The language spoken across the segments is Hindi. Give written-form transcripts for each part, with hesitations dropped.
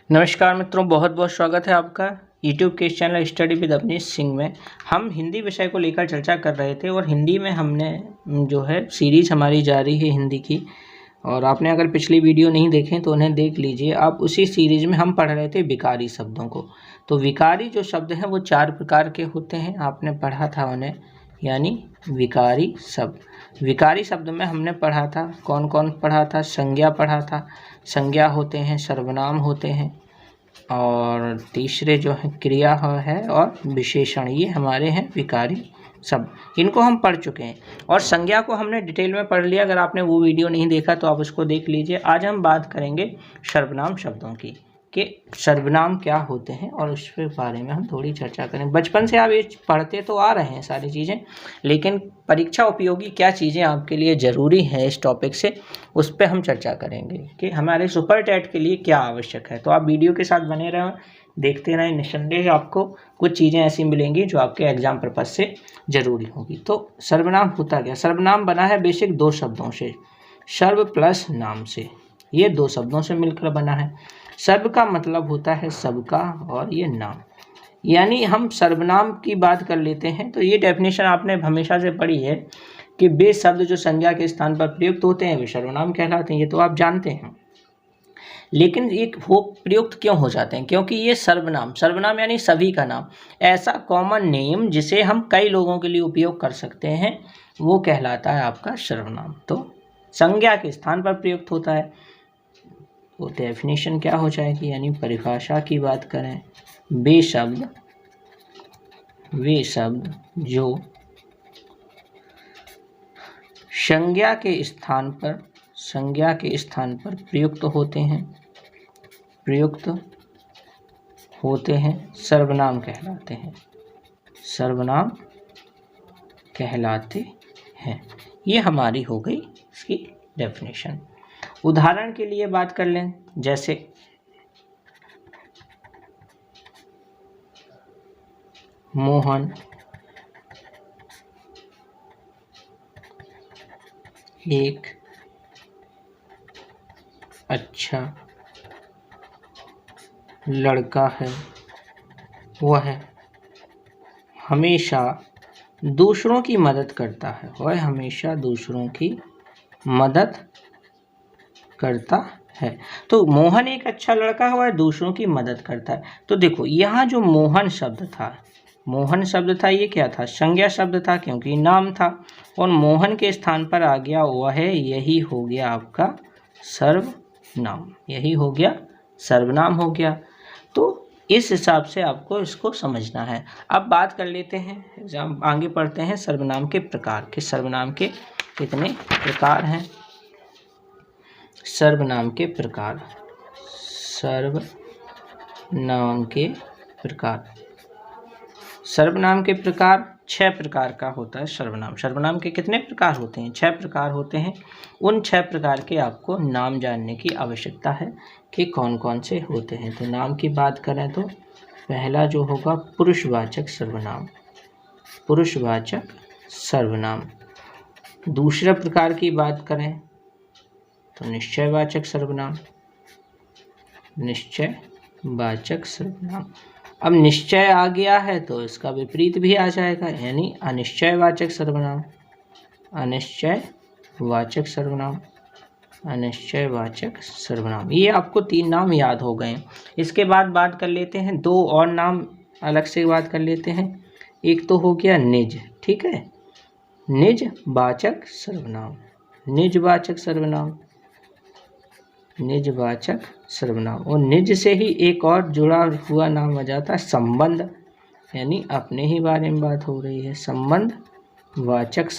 नमस्कार मित्रों, बहुत बहुत स्वागत है आपका यूट्यूब के इस channel study with Avnish Singh में। हम हिंदी विषय को लेकर चर्चा कर रहे थे और हिंदी में हमने जो है सीरीज़ हमारी जारी है हिंदी की। और आपने अगर पिछली वीडियो नहीं देखें तो उन्हें देख लीजिए। आप उसी सीरीज़ में हम पढ़ रहे थे विकारी शब्दों को। तो विकारी जो शब्द हैं वो 4 प्रकार के होते हैं, आपने पढ़ा था उन्हें, यानी विकारी शब्द। विकारी शब्द में हमने पढ़ा था, कौन कौन पढ़ा था? संज्ञा पढ़ा था। संज्ञा होते हैं, सर्वनाम होते हैं, और तीसरे जो है क्रिया है और विशेषण, ये हमारे हैं विकारी शब्द। इनको हम पढ़ चुके हैं और संज्ञा को हमने डिटेल में पढ़ लिया। अगर आपने वो वीडियो नहीं देखा तो आप उसको देख लीजिए। आज हम बात करेंगे सर्वनाम शब्दों की, कि सर्वनाम क्या होते हैं और उसके बारे में हम थोड़ी चर्चा करें। बचपन से आप ये पढ़ते तो आ रहे हैं सारी चीज़ें, लेकिन परीक्षा उपयोगी क्या चीज़ें आपके लिए ज़रूरी हैं इस टॉपिक से, उस पर हम चर्चा करेंगे कि हमारे सुपर टेट के लिए क्या आवश्यक है। तो आप वीडियो के साथ बने रहें, देखते रहें। निस्संदेह आपको कुछ चीज़ें ऐसी मिलेंगी जो आपके एग्जाम पर्पज से ज़रूरी होगी। तो सर्वनाम होता क्या? सर्वनाम बना है बेसिक 2 शब्दों से, सर्व प्लस नाम से। ये 2 शब्दों से मिलकर बना है। सर्व का मतलब होता है सबका, और ये नाम, यानी हम सर्वनाम की बात कर लेते हैं तो ये डेफिनेशन आपने हमेशा से पढ़ी है कि वे शब्द जो संज्ञा के स्थान पर प्रयुक्त होते हैं वे सर्वनाम कहलाते हैं। ये तो आप जानते हैं। लेकिन ये वो प्रयुक्त क्यों हो जाते हैं? क्योंकि ये सर्वनाम, सर्वनाम यानी सभी का नाम, ऐसा कॉमन नेम जिसे हम कई लोगों के लिए उपयोग कर सकते हैं, वो कहलाता है आपका सर्वनाम। तो संज्ञा के स्थान पर प्रयुक्त होता है। तो डेफिनेशन क्या हो जाएगी, यानी परिभाषा की बात करें, वे शब्द जो संज्ञा के स्थान पर प्रयुक्त होते हैं सर्वनाम कहलाते हैं। ये हमारी हो गई इसकी डेफिनेशन। उदाहरण के लिए बात कर लें, जैसे मोहन एक अच्छा लड़का है, वह हमेशा दूसरों की मदद करता है। तो मोहन एक अच्छा लड़का है, वह दूसरों की मदद करता है। तो देखो यहाँ जो मोहन शब्द था ये क्या था? संज्ञा शब्द था, क्योंकि नाम था, और मोहन के स्थान पर आ गया वह, यही हो गया आपका सर्वनाम हो गया। तो इस हिसाब से आपको इसको समझना है। अब बात कर लेते हैं, आगे पढ़ते हैं सर्वनाम के प्रकार, कि सर्वनाम के कितने प्रकार हैं। सर्वनाम के प्रकार 6 प्रकार का होता है सर्वनाम। सर्वनाम के कितने प्रकार होते हैं? 6 प्रकार होते हैं। उन 6 प्रकार के आपको नाम जानने की आवश्यकता है कि कौन कौन से होते हैं। तो नाम की बात करें तो पहला जो होगा पुरुषवाचक सर्वनाम। दूसरे प्रकार की बात करें तो निश्चयवाचक सर्वनाम। अब निश्चय आ गया है तो इसका विपरीत भी आ जाएगा, यानी अनिश्चयवाचक सर्वनाम। ये आपको 3 नाम याद हो गए। इसके बाद बात कर लेते हैं 2 और नाम, अलग से बात कर लेते हैं। एक तो हो गया निज, ठीक है, निजवाचक सर्वनाम। और निज से ही एक और जुड़ा हुआ नाम आ जाता है संबंध, यानी अपने ही बारे में बात हो रही है, संबंधवाचक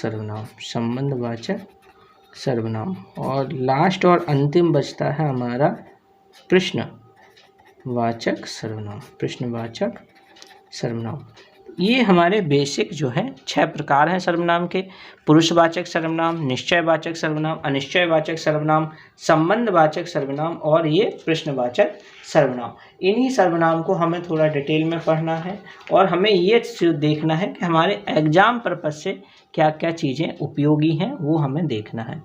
सर्वनाम। और लास्ट और अंतिम बचता है हमारा प्रश्नवाचक सर्वनाम। ये हमारे बेसिक जो है 6 प्रकार हैं सर्वनाम के। पुरुषवाचक सर्वनाम, निश्चयवाचक सर्वनाम, अनिश्चयवाचक सर्वनाम, संबंधवाचक सर्वनाम और ये प्रश्नवाचक सर्वनाम। इन्हीं सर्वनाम को हमें थोड़ा डिटेल में पढ़ना है और हमें ये देखना है कि हमारे एग्जाम पर्पज से क्या क्या चीज़ें उपयोगी हैं, वो हमें देखना है।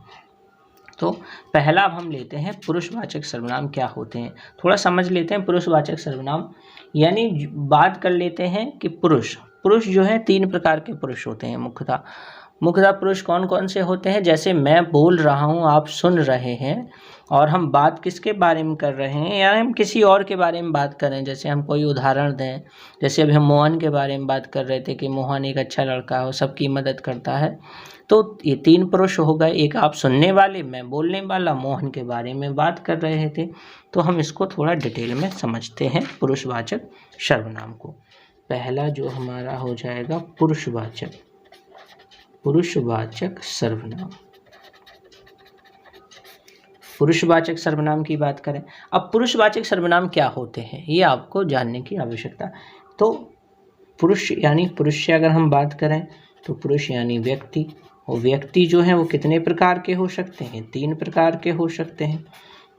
तो पहला अब हम लेते हैं पुरुषवाचक सर्वनाम क्या होते हैं, थोड़ा समझ लेते हैं पुरुषवाचक सर्वनाम। यानी बात कर लेते हैं कि पुरुष जो है 3 प्रकार के पुरुष होते हैं मुख्यतः पुरुष कौन कौन से होते हैं। जैसे मैं बोल रहा हूँ, आप सुन रहे हैं, और हम बात किसके बारे में कर रहे हैं, या हम किसी और के बारे में बात करें। जैसे हम कोई उदाहरण दें, जैसे अभी हम मोहन के बारे में बात कर रहे थे कि मोहन एक अच्छा लड़का हो, सबकी मदद करता है। तो ये 3 पुरुष हो गए, एक आप सुनने वाले, मैं बोलने वाला, मोहन के बारे में बात कर रहे थे। तो हम इसको थोड़ा डिटेल में समझते हैं पुरुषवाचक सर्वनाम को। पहला जो हमारा हो जाएगा पुरुषवाचक सर्वनाम। पुरुषवाचक सर्वनाम की बात करें, अब पुरुषवाचक सर्वनाम क्या होते हैं ये आपको जानने की आवश्यकता। तो पुरुष यानी पुरुष से अगर हम बात करें तो पुरुष यानी व्यक्ति, और व्यक्ति जो है वो कितने प्रकार के हो सकते हैं, 3 प्रकार के हो सकते हैं।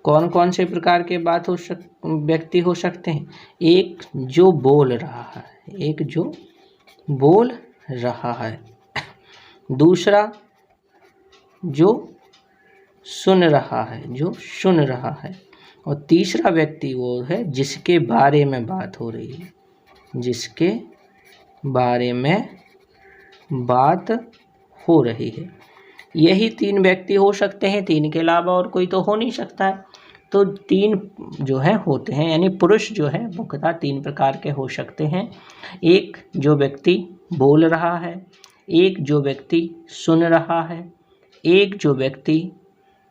कौन कौन से प्रकार के व्यक्ति हो सकते हैं। एक जो बोल रहा है, दूसरा जो सुन रहा है, और तीसरा व्यक्ति वो है जिसके बारे में बात हो रही है, यही 3 व्यक्ति हो सकते हैं, 3 के अलावा और कोई तो हो नहीं सकता है। तो 3 जो है होते हैं, यानी पुरुष जो है मुख्यतः 3 प्रकार के हो सकते हैं। एक जो व्यक्ति बोल रहा है, एक जो व्यक्ति सुन रहा है, एक जो व्यक्ति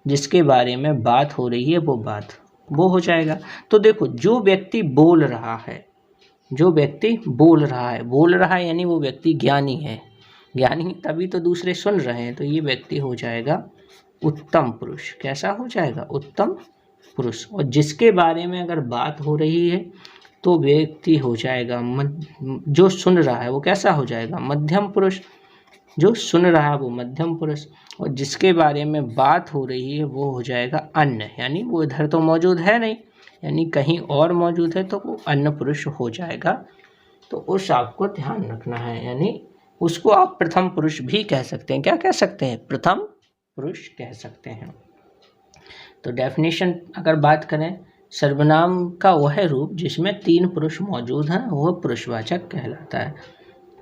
जिसके बारे में बात हो रही है वो हो जाएगा। तो देखो, जो व्यक्ति बोल रहा है यानी वो व्यक्ति ज्ञानी है, तभी तो दूसरे सुन रहे हैं। तो ये व्यक्ति हो जाएगा उत्तम पुरुष। कैसा हो जाएगा? उत्तम पुरुष। और जिसके बारे में अगर बात हो रही है तो व्यक्ति हो जाएगा जो सुन रहा है वो कैसा हो जाएगा? मध्यम पुरुष। जो सुन रहा है वो मध्यम पुरुष, और जिसके बारे में बात हो रही है वो हो जाएगा अन्य, यानी वो इधर तो मौजूद है नहीं, यानी कहीं और मौजूद है, तो वो अन्य पुरुष हो जाएगा। तो उस आपको ध्यान रखना है, यानी उसको आप प्रथम पुरुष भी कह सकते हैं। क्या कह सकते हैं? प्रथम पुरुष कह सकते हैं। तो डेफिनेशन अगर बात करें, सर्वनाम का वह रूप जिसमें 3 पुरुष मौजूद हैं वह पुरुषवाचक कहलाता है।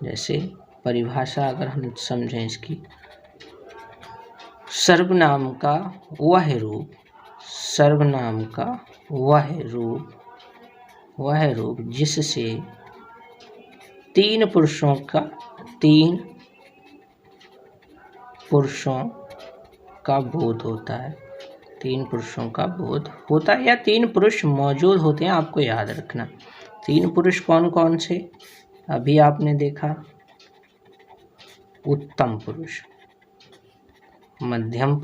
जैसे परिभाषा अगर हम समझें इसकी, सर्वनाम का वह रूप जिससे 3 पुरुषों का बोध होता है। 3 पुरुषों का बोध होता है, या 3 पुरुष मौजूद होते हैं। आपको याद रखना 3 पुरुष कौन कौन से, अभी आपने देखा उत्तम पुरुष, मध्यम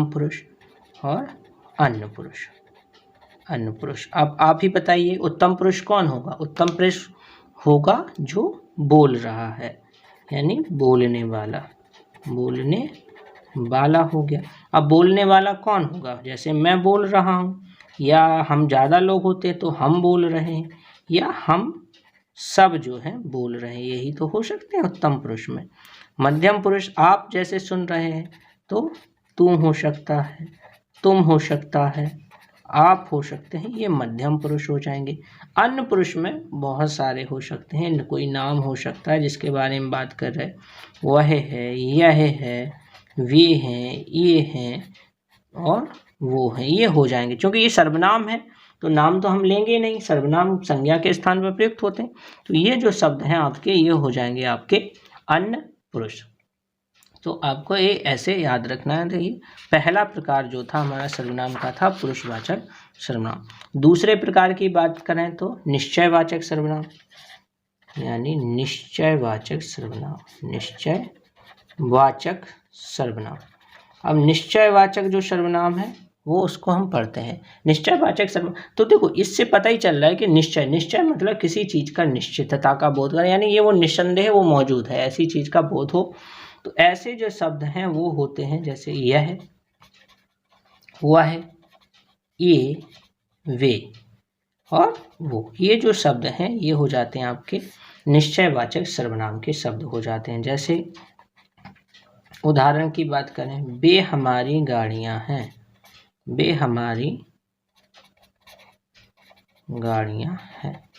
पुरुष, और अन्य पुरुष। अब आप ही बताइए उत्तम पुरुष कौन होगा? उत्तम पुरुष होगा जो बोल रहा है, यानी बोलने वाला हो गया। अब बोलने वाला कौन होगा? जैसे मैं बोल रहा हूँ, या हम ज़्यादा लोग होते तो हम बोल रहे हैं, या हम सब जो हैं बोल रहे हैं, यही तो हो सकते हैं उत्तम पुरुष में। मध्यम पुरुष आप जैसे सुन रहे हैं तो तुम हो सकता है, तुम हो सकता है, आप हो सकते हैं, ये मध्यम पुरुष हो जाएंगे। अन्य पुरुष में बहुत सारे हो सकते हैं, कोई नाम हो सकता है जिसके बारे में बात कर रहे हैं, वह है, यह है, वे हैं, ये हैं, और वो हैं, ये हो जाएंगे। क्योंकि ये सर्वनाम है तो नाम तो हम लेंगे नहीं, सर्वनाम संज्ञा के स्थान पर प्रयुक्त होते हैं। तो ये जो शब्द हैं आपके, ये हो जाएंगे आपके अन्य पुरुष। तो आपको ये ऐसे याद रखना है। देखिए, पहला प्रकार जो था हमारा सर्वनाम का था पुरुषवाचक सर्वनाम। दूसरे प्रकार की बात करें तो निश्चयवाचक सर्वनाम, यानी निश्चयवाचक सर्वनाम। अब निश्चयवाचक जो सर्वनाम है वो उसको हम पढ़ते हैं। निश्चयवाचक सर्वनाम, तो देखो इससे पता ही चल रहा है कि निश्चय मतलब किसी चीज़ का निश्चितता का बोध करें, यानी ये वो निस्संदेह वो मौजूद है, ऐसी चीज़ का बोध हो। तो ऐसे जो शब्द हैं वो होते हैं जैसे यह, वह, ये, वे और वो। ये जो शब्द हैं ये हो जाते हैं आपके निश्चयवाचक सर्वनाम के शब्द हो जाते हैं। जैसे उदाहरण की बात करें, वे हमारी गाड़ियां हैं, वे हमारी गाड़ियां हैं।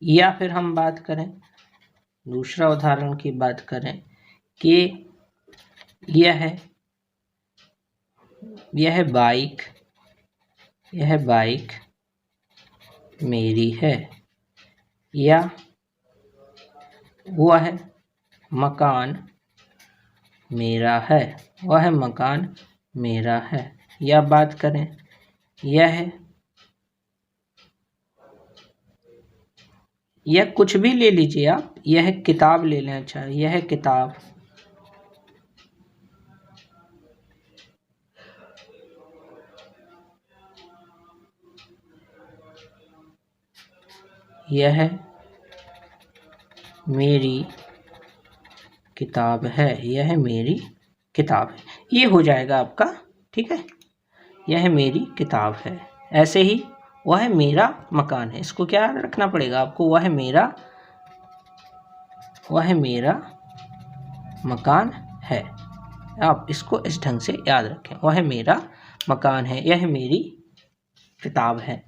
या फिर हम बात करें, दूसरा उदाहरण की बात करें कि यह बाइक मेरी है, या वह मकान मेरा है, वह मकान मेरा है। या बात करें, यह कुछ भी ले लीजिए आप, यह किताब ले लें। अच्छा, यह किताब यह मेरी किताब है, यह मेरी किताब है। ये हो जाएगा आपका, ठीक है, यह मेरी किताब है। ऐसे ही वह मेरा मकान है, इसको क्या रखना पड़ेगा आपको, वह मेरा मकान है। आप इसको इस ढंग से याद रखें, वह मेरा मकान है, यह मेरी किताब है।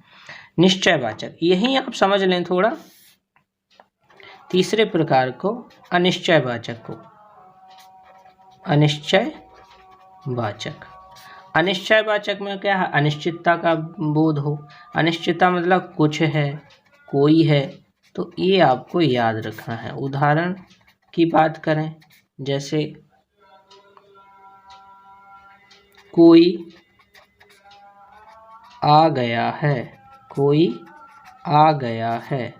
निश्चयवाचक, यही आप समझ लें थोड़ा। तीसरे प्रकार को अनिश्चयवाचक को, अनिश्चयवाचक में क्या है, अनिश्चितता का बोध हो। अनिश्चितता मतलब कुछ है, कोई है, तो ये आपको याद रखना है। उदाहरण की बात करें, जैसे कोई आ गया है, कोई आ गया है।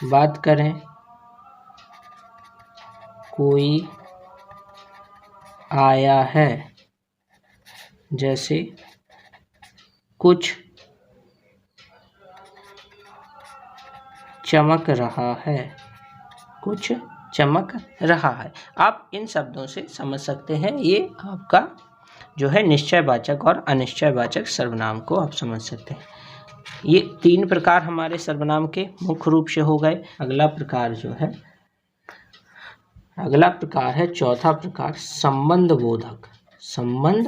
बात करें, कोई आया है, जैसे कुछ चमक रहा है, कुछ चमक रहा है। आप इन शब्दों से समझ सकते हैं, ये आपका जो है निश्चयवाचक और अनिश्चयवाचक सर्वनाम को आप समझ सकते हैं। ये तीन प्रकार हमारे सर्वनाम के मुख्य रूप से हो गए। अगला प्रकार है चौथा प्रकार, संबंध बोधक सर्वनाम।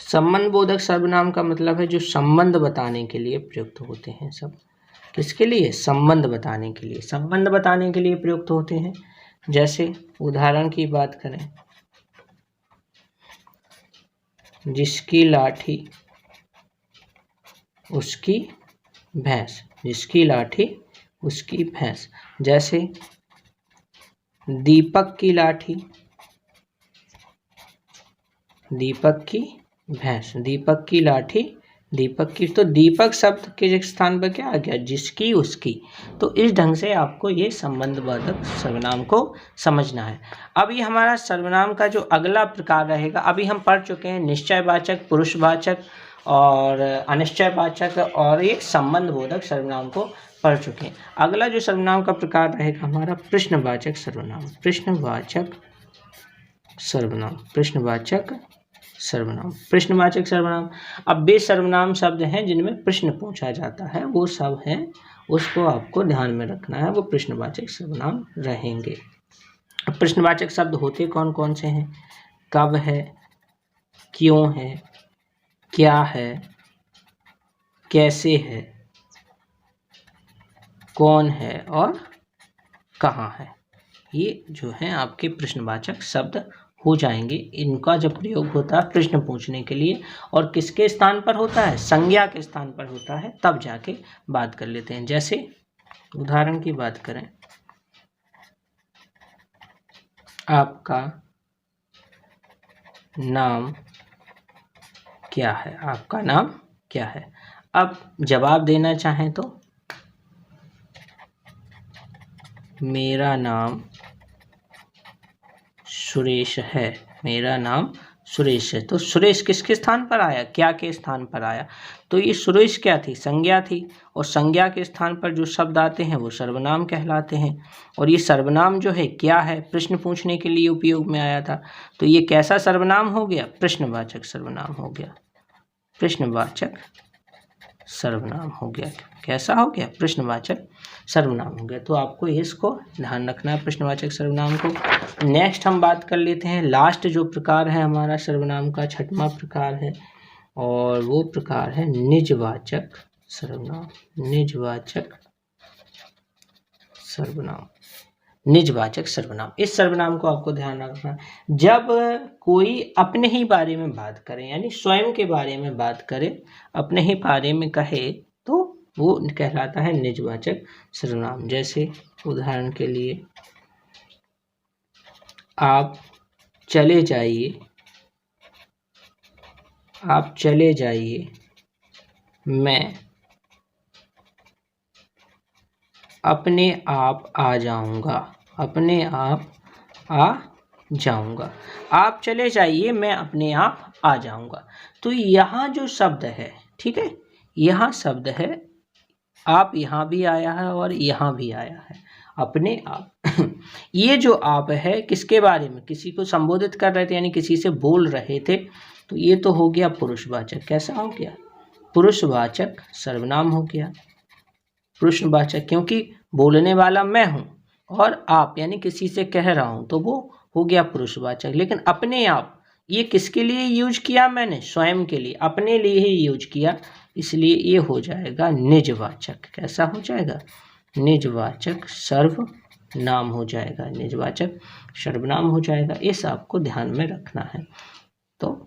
संबंध बोधक सर्वनाम का मतलब है जो संबंध बताने के लिए प्रयुक्त होते हैं। सब किसके लिए, संबंध बताने के लिए प्रयुक्त होते हैं। जैसे उदाहरण की बात करें, जिसकी लाठी उसकी भैंस, जिसकी लाठी उसकी भैंस। जैसे दीपक की लाठी दीपक की भैंस, दीपक की लाठी दीपक की। तो दीपक शब्द के स्थान पर क्या आ गया, जिसकी उसकी। तो इस ढंग से आपको ये संबंधवाचक सर्वनाम को समझना है। अब ये हमारा सर्वनाम का जो अगला प्रकार रहेगा, अभी हम पढ़ चुके हैं निश्चयवाचक, पुरुषवाचक और अनिश्चयवाचक, और ये संबंधबोधक सर्वनाम को पढ़ चुके हैं। अगला जो सर्वनाम का प्रकार रहेगा हमारा प्रश्नवाचक सर्वनाम। प्रश्नवाचक सर्वनाम। अब वे सर्वनाम शब्द हैं जिनमें प्रश्न पूछा जाता है, वो सब हैं, उसको आपको ध्यान में रखना है, वो प्रश्नवाचक सर्वनाम रहेंगे। अब प्रश्नवाचक शब्द होते कौन कौन से हैं, कब है, क्यों है, क्या है, कैसे है, कौन है और कहाँ है। ये जो है आपके प्रश्नवाचक शब्द हो जाएंगे। इनका जब प्रयोग होता है प्रश्न पूछने के लिए, और किसके स्थान पर होता है, संज्ञा के स्थान पर होता है, तब जाके बात कर लेते हैं। जैसे उदाहरण की बात करें, आपका नाम क्या है, आपका नाम क्या है। अब जवाब देना चाहें तो मेरा नाम सुरेश है, मेरा नाम सुरेश है। तो सुरेश किसके स्थान पर आया, क्या के स्थान पर आया। तो ये सुरेश क्या थी, संज्ञा थी, और संज्ञा के स्थान पर जो शब्द आते हैं वो सर्वनाम कहलाते हैं। और ये सर्वनाम जो है क्या है, प्रश्न पूछने के लिए उपयोग में आया था, तो ये कैसा सर्वनाम हो गया, प्रश्नवाचक सर्वनाम हो गया। प्रश्नवाचक सर्वनाम हो गया, कैसा हो गया, प्रश्नवाचक सर्वनाम हो गया। तो आपको इसको ध्यान रखना है प्रश्नवाचक सर्वनाम को। नेक्स्ट हम बात कर लेते हैं लास्ट जो प्रकार है हमारा सर्वनाम का, छठवां प्रकार है, और वो प्रकार है निजवाचक सर्वनाम। निजवाचक सर्वनाम, निजवाचक सर्वनाम। इस सर्वनाम को आपको ध्यान रखना, जब कोई अपने ही बारे में बात करे, यानी स्वयं के बारे में बात करे, अपने ही बारे में कहे, तो वो कहलाता है निजवाचक सर्वनाम। जैसे उदाहरण के लिए, आप चले जाइए, आप चले जाइए, मैं अपने आप आ जाऊंगा, अपने आप आ जाऊंगा। आप चले जाइए, मैं अपने आप आ जाऊंगा। तो यहाँ जो शब्द है, ठीक है, यहाँ शब्द है, आप यहाँ भी आया है और यहाँ भी आया है, अपने आप। ये जो आप है किसके बारे में, किसी को संबोधित कर रहे थे, यानी किसी से बोल रहे थे, तो ये तो हो गया पुरुषवाचक। कैसा हो गया? पुरुषवाचक सर्वनाम हो गया। पुरुषवाचक, क्योंकि बोलने वाला मैं हूँ और आप यानी किसी से कह रहा हूँ, तो वो हो गया पुरुषवाचक। लेकिन अपने आप, ये किसके लिए यूज किया मैंने? स्वयं के लिए, अपने लिए ही यूज किया, इसलिए ये हो जाएगा निजवाचक। कैसा हो जाएगा? निजवाचक सर्वनाम हो जाएगा, निजवाचक सर्वनाम हो जाएगा। इस आपको ध्यान में रखना है। तो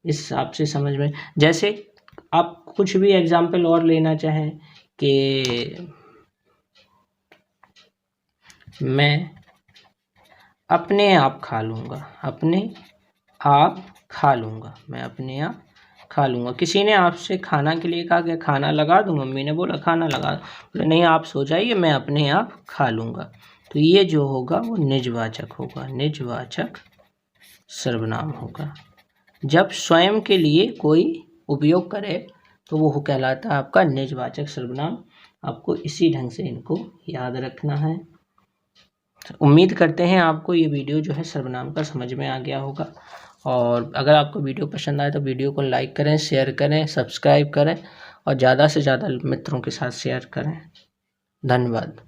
इस हिसाब से समझ में, जैसे आप कुछ भी एग्जाम्पल और लेना चाहें कि मैं अपने आप खा लूँगा, अपने आप खा लूँगा, मैं अपने आप खा लूँगा। किसी ने आपसे खाना के लिए कहा कि खाना लगा दूँ, मम्मी ने बोला खाना लगा, बोले नहीं आप सो जाइए, मैं अपने आप खा लूँगा। तो ये जो होगा वो निजवाचक होगा, निजवाचक सर्वनाम होगा। जब स्वयं के लिए कोई उपयोग करे तो वो कहलाता है आपका निजवाचक सर्वनाम। आपको इसी ढंग से इनको याद रखना है। उम्मीद करते हैं आपको ये वीडियो जो है सर्वनाम का समझ में आ गया होगा। और अगर आपको वीडियो पसंद आए तो वीडियो को लाइक करें, शेयर करें, सब्सक्राइब करें और ज़्यादा से ज़्यादा मित्रों के साथ शेयर करें। धन्यवाद।